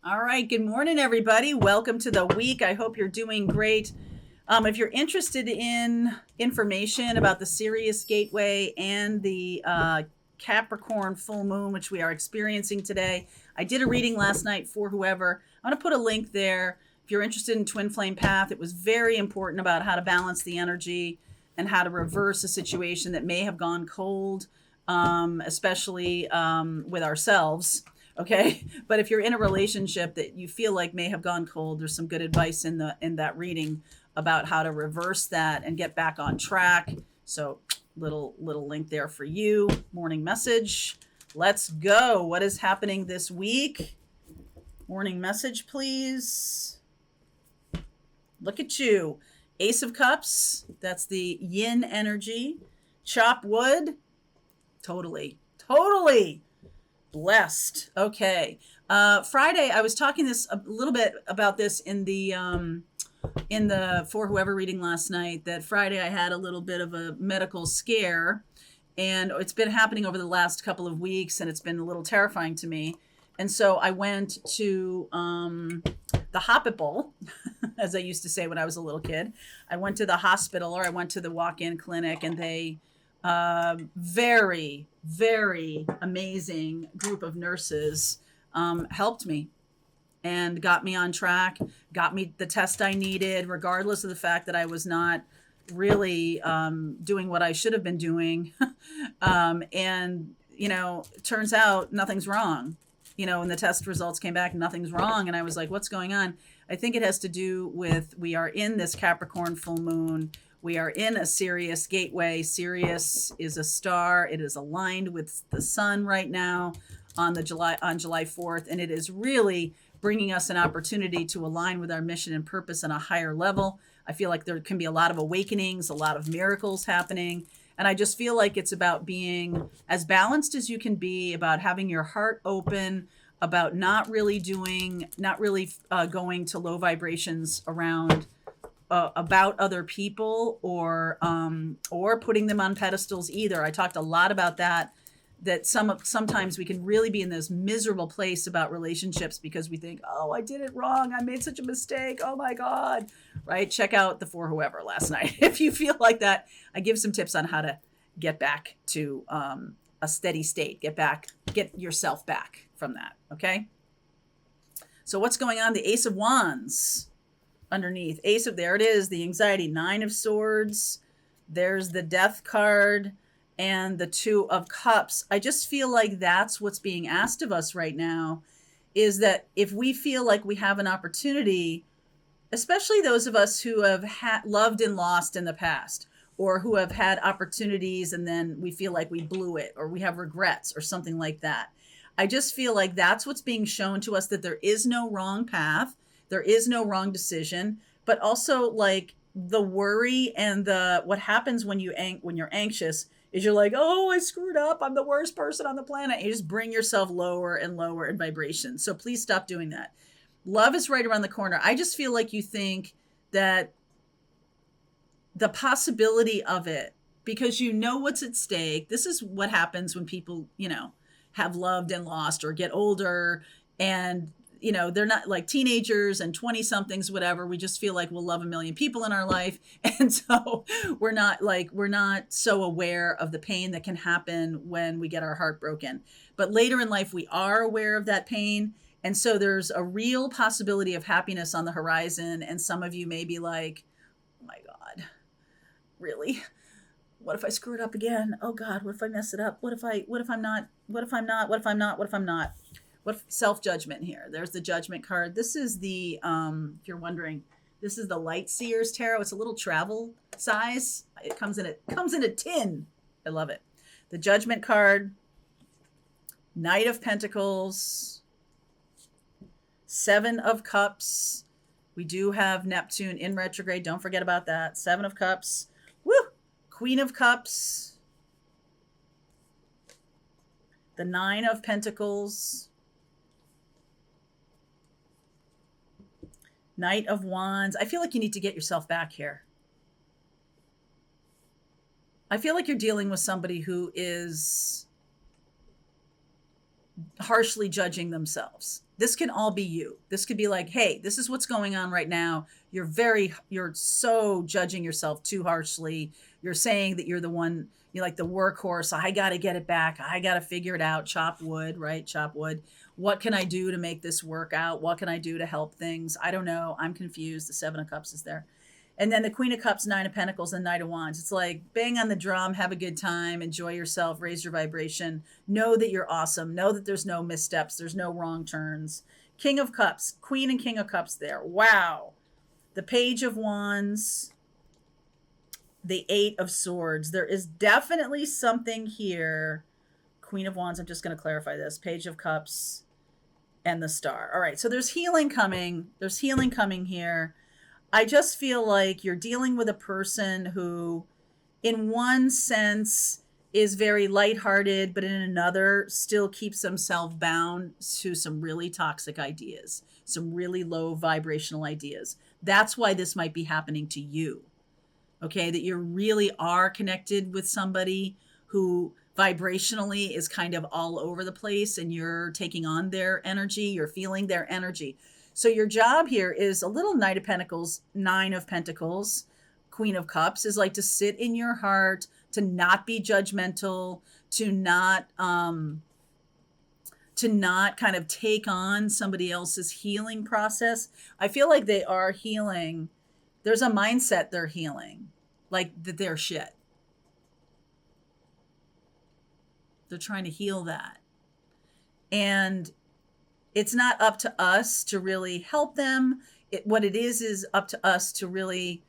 All right. Good morning, everybody. Welcome to the week. I hope you're doing great. If you're interested in information about the Sirius Gateway and the Capricorn full moon, which we are experiencing today, I did a reading last night for whoever. I'm going to put a link there. If you're interested in Twin Flame Path, it was very important about how to balance the energy and how to reverse a situation that may have gone cold, especially with ourselves. Okay, but if you're in a relationship that you feel like may have gone cold, there's some good advice in that reading about how to reverse that and get back on track. So little link there for you. Morning message. Let's go. What is happening this week? Morning message, please. Look at you. Ace of Cups. That's the yin energy. Chop wood. Totally blessed. Okay. Friday, I was talking this a little bit about this in the for whoever reading last night, that Friday I had a little bit of a medical scare, and it's been happening over the last couple of weeks, and it's been a little terrifying to me. And so I went to the hospital, as I used to say when I was a little kid. I went to the hospital, or I went to the walk-in clinic, and they very amazing group of nurses helped me and got me on track, got me the test I needed, regardless of the fact that I was not really doing what I should have been doing. And, turns out nothing's wrong. And the test results came back, nothing's wrong. And I was like, what's going on? I think it has to do with, we are in this Capricorn full moon. We are in a Sirius gateway. Sirius is a star. It is aligned with the sun right now on July 4th. And it is really bringing us an opportunity to align with our mission and purpose on a higher level. I feel like there can be a lot of awakenings, a lot of miracles happening. And I just feel like it's about being as balanced as you can be, about having your heart open, about not really going to low vibrations around about other people, or putting them on pedestals either. I talked a lot about that sometimes we can really be in this miserable place about relationships because we think, oh, I did it wrong. I made such a mistake. Oh my God. Right. Check out the For Whoever last night. If you feel like that, I give some tips on how to get back to a steady state, get yourself back from that. Okay. So what's going on? The Ace of Wands underneath. There it is. The anxiety. 9 of Swords. There's the Death card. And the 2 of Cups. I just feel like that's what's being asked of us right now, is that if we feel like we have an opportunity, especially those of us who have loved and lost in the past, or who have had opportunities and then we feel like we blew it, or we have regrets or something like that. I just feel like that's what's being shown to us, that there is no wrong path. There is no wrong decision, but also like the worry and what happens when you're anxious is you're like, oh, I screwed up. I'm the worst person on the planet. You just bring yourself lower and lower in vibration. So please stop doing that. Love is right around the corner. I just feel like you think that the possibility of it, because you know what's at stake. This is what happens when people, have loved and lost or get older, and they're not like teenagers and 20 somethings, whatever. We just feel like we'll love a million people in our life. And so we're not so aware of the pain that can happen when we get our heart broken. But later in life, we are aware of that pain. And so there's a real possibility of happiness on the horizon. And some of you may be like, oh my God, really? What if I screw it up again? Oh God, what if I mess it up? What if I'm not? What self-judgment here? There's the Judgment card. This is the, if you're wondering, this is the Light Seers Tarot. It's a little travel size. It comes in a tin. I love it. The Judgment card, Knight of Pentacles, 7 of Cups. We do have Neptune in retrograde. Don't forget about that. 7 of Cups. Woo! Queen of Cups. The 9 of Pentacles. Knight of Wands. I feel like you need to get yourself back here. I feel like you're dealing with somebody who is harshly judging themselves. This can all be you. This could be like, hey, this is what's going on right now. You're so judging yourself too harshly. You're saying that you're the one, you're like the workhorse. I got to get it back. I got to figure it out. Chop wood, right? Chop wood. What can I do to make this work out? What can I do to help things? I don't know. I'm confused. The Seven of Cups is there. And then the Queen of Cups, Nine of Pentacles, and Knight of Wands. It's like bang on the drum, have a good time, enjoy yourself, raise your vibration. Know that you're awesome. Know that there's no missteps, there's no wrong turns. King of Cups, Queen and King of Cups there. Wow. The Page of Wands, the Eight of Swords. There is definitely something here. Queen of Wands, I'm just going to clarify this. Page of Cups and the Star. All right, so there's healing coming. There's healing coming here. I just feel like you're dealing with a person who, in one sense, is very lighthearted, but in another still keeps themselves bound to some really toxic ideas, some really low vibrational ideas. That's why this might be happening to you. Okay, that you really are connected with somebody who vibrationally is kind of all over the place, and you're taking on their energy, you're feeling their energy. So your job here is a little Knight of Pentacles, Nine of Pentacles, Queen of Cups, is like to sit in your heart, to not be judgmental, to not kind of take on somebody else's healing process. I feel like they are healing. There's a mindset they're healing, like that they're shit. They're trying to heal that. And it's not up to us to really help them. What it is up to us to really,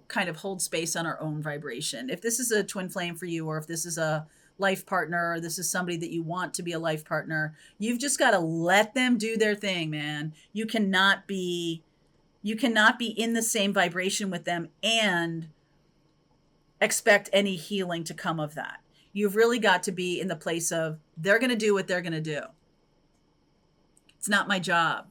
kind of hold space on our own vibration. If this is a twin flame for you, or if this is a life partner, or this is somebody that you want to be a life partner, you've just got to let them do their thing, man. You cannot be in the same vibration with them and expect any healing to come of that. You've really got to be in the place of, they're going to do what they're going to do. It's not my job.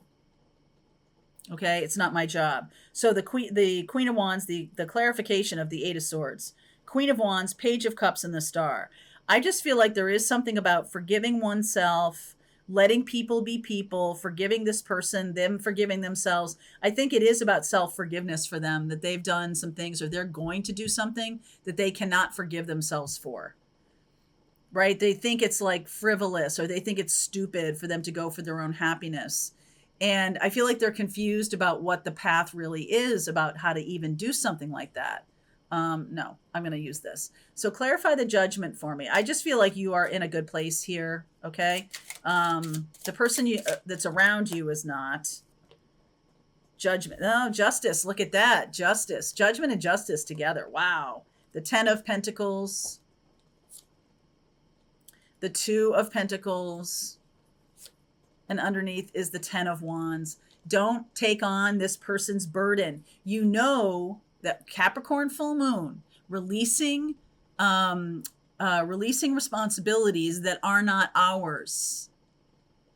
Okay, it's not my job. So the Queen of Wands, the clarification of the Eight of Swords, Queen of Wands, Page of Cups, and the Star. I just feel like there is something about forgiving oneself, letting people be people, forgiving this person, them forgiving themselves. I think it is about self-forgiveness for them, that they've done some things, or they're going to do something that they cannot forgive themselves for. Right? They think it's like frivolous, or they think it's stupid for them to go for their own happiness. And I feel like they're confused about what the path really is, about how to even do something like that. No, I'm going to use this. So clarify the Judgment for me. I just feel like you are in a good place here. Okay. The person that's around you is not. Judgment. Oh, Justice. Look at that. Justice. Judgment and Justice together. Wow. The Ten of Pentacles. The Two of Pentacles, and underneath is the Ten of Wands. Don't take on this person's burden. You know that Capricorn full moon, releasing responsibilities that are not ours.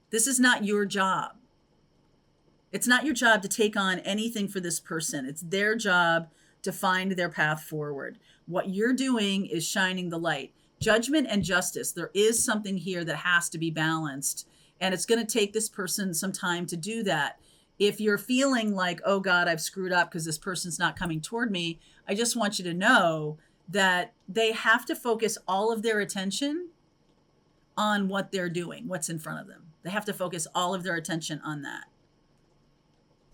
This is not your job. It's not your job to take on anything for this person. It's their job to find their path forward. What you're doing is shining the light. Judgment and Justice. There is something here that has to be balanced. And it's going to take this person some time to do that. If you're feeling like, oh God, I've screwed up because this person's not coming toward me, I just want you to know that they have to focus all of their attention on what they're doing, what's in front of them. They have to focus all of their attention on that.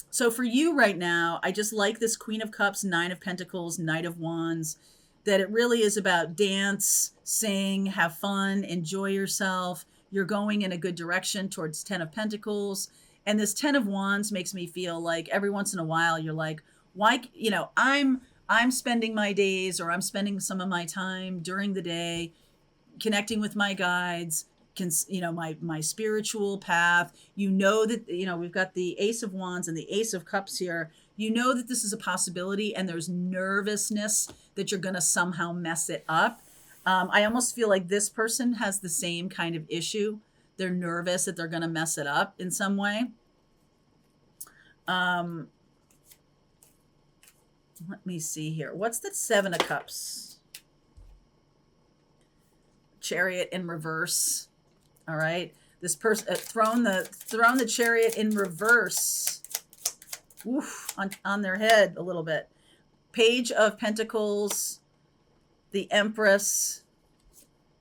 So for you right now, I just like this Queen of Cups, Nine of Pentacles, Knight of Wands, that it really is about dance, sing, have fun, enjoy yourself. You're going in a good direction towards Ten of Pentacles. And this Ten of Wands makes me feel like every once in a while you're like, why, I'm spending my days, or I'm spending some of my time during the day connecting with my guides, my spiritual path. That, we've got the Ace of Wands and the Ace of Cups here. You know that this is a possibility, and there's nervousness that you're going to somehow mess it up. I almost feel like this person has the same kind of issue. They're nervous that they're going to mess it up in some way. Let me see here. What's the Seven of Cups? Chariot in reverse. All right. This person thrown the Chariot in reverse. Oof, on their head a little bit. Page of Pentacles, the Empress,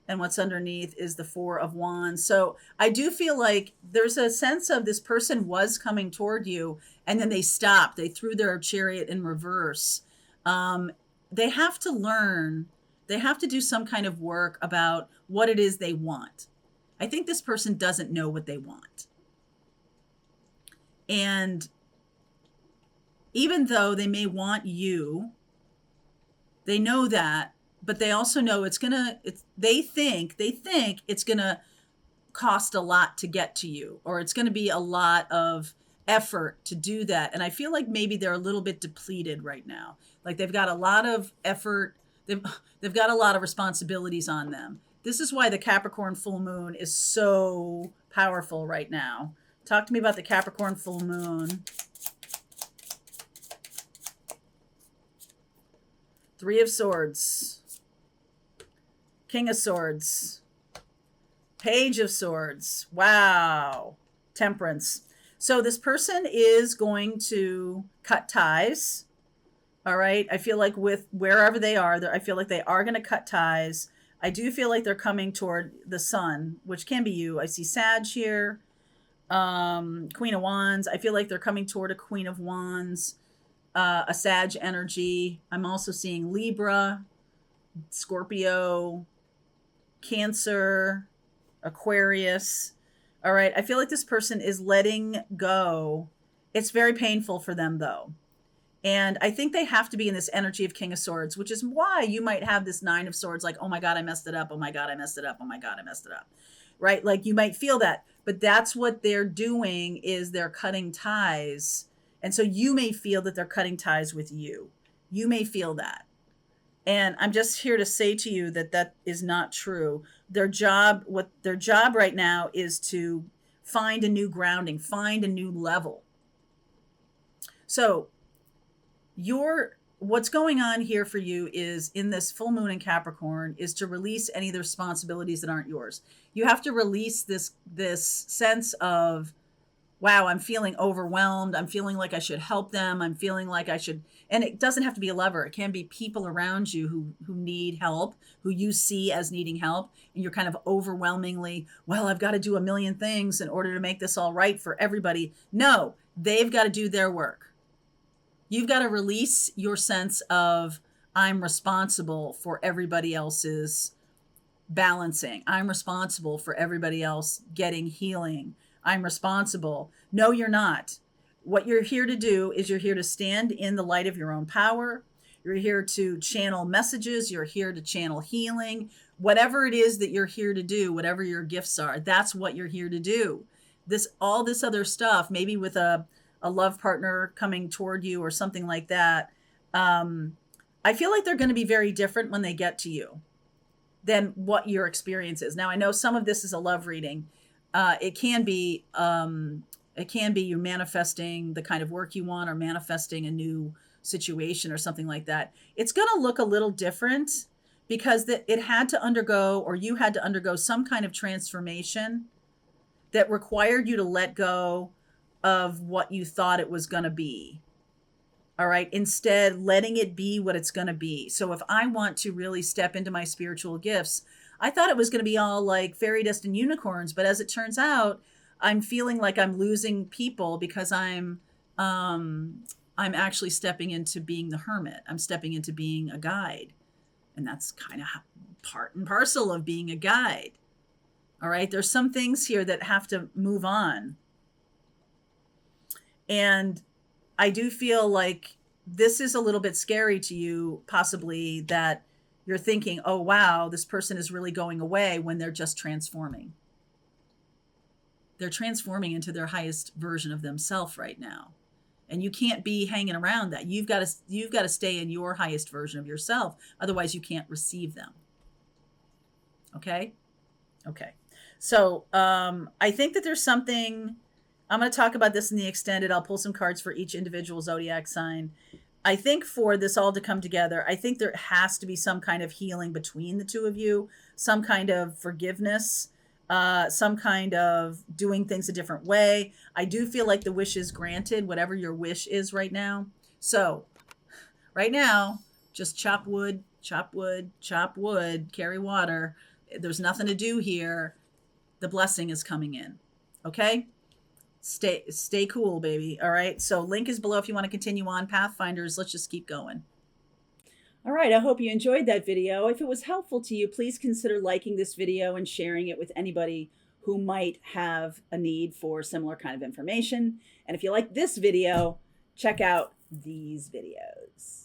and what's underneath is the Four of Wands. So I do feel like there's a sense of this person was coming toward you, and then they stopped. They threw their Chariot in reverse. They have to learn. They have to do some kind of work about what it is they want. I think this person doesn't know what they want. And even though they may want you, they know that, but they also know they think it's gonna cost a lot to get to you, or it's gonna be a lot of effort to do that. And I feel like maybe they're a little bit depleted right now. Like they've got a lot of effort, they've got a lot of responsibilities on them. This is why the Capricorn full moon is so powerful right now. Talk to me about the Capricorn full moon. Three of Swords, King of Swords, Page of Swords. Wow. Temperance. So this person is going to cut ties. All right. I feel like with wherever they are, I feel like they are going to cut ties. I do feel like they're coming toward the Sun, which can be you. I see Sag here. Queen of Wands. I feel like they're coming toward a Queen of Wands, a Sag energy. I'm also seeing Libra, Scorpio, Cancer, Aquarius. All right. I feel like this person is letting go. It's very painful for them though. And I think they have to be in this energy of King of Swords, which is why you might have this Nine of Swords, like, oh my God, I messed it up. Oh my God, I messed it up. Oh my God, I messed it up. Right? Like you might feel that, but that's what they're doing is they're cutting ties. And so you may feel that they're cutting ties with you. You may feel that. And I'm just here to say to you that that is not true. Their job right now is to find a new grounding, find a new level. So what's going on here for you is in this full moon in Capricorn is to release any of the responsibilities that aren't yours. You have to release this sense of, wow, I'm feeling overwhelmed. I'm feeling like I should help them. I'm feeling like I should, and it doesn't have to be a lover. It can be people around you who need help, who you see as needing help. And you're kind of overwhelmingly, well, I've got to do a million things in order to make this all right for everybody. No, they've got to do their work. You've got to release your sense of, I'm responsible for everybody else's balancing. I'm responsible for everybody else getting healing. I'm responsible. No, you're not. What you're here to do is you're here to stand in the light of your own power. You're here to channel messages. You're here to channel healing. Whatever it is that you're here to do, whatever your gifts are, that's what you're here to do. All this other stuff, maybe with a love partner coming toward you or something like that. I feel like they're going to be very different when they get to you than what your experience is. Now, I know some of this is a love reading. It can be you manifesting the kind of work you want or manifesting a new situation or something like that. It's going to look a little different because it had to undergo, or you had to undergo some kind of transformation that required you to let go of what you thought it was going to be. All right. Instead, letting it be what it's going to be. So if I want to really step into my spiritual gifts, I thought it was going to be all like fairy dust and unicorns. But as it turns out, I'm feeling like I'm losing people because I'm actually stepping into being the hermit. I'm stepping into being a guide. And that's kind of part and parcel of being a guide. All right. There's some things here that have to move on. And I do feel like this is a little bit scary to you, possibly, that you're thinking, oh, wow, this person is really going away when they're just transforming. They're transforming into their highest version of themselves right now. And you can't be hanging around that. You've got to stay in your highest version of yourself. Otherwise, you can't receive them. Okay? Okay. So I think that there's something... I'm going to talk about this in the extended. I'll pull some cards for each individual zodiac sign. I think for this all to come together, I think there has to be some kind of healing between the two of you, some kind of forgiveness. some kind of doing things a different way. I do feel like the wish is granted, whatever your wish is right now. So, right now, just chop wood, chop wood, chop wood, carry water. There's nothing to do here. The blessing is coming in. Okay? Stay cool, baby. All right? So, link is below if you want to continue on. Pathfinders, let's just keep going. All right, I hope you enjoyed that video. If it was helpful to you, please consider liking this video and sharing it with anybody who might have a need for similar kind of information. And if you like this video, check out these videos.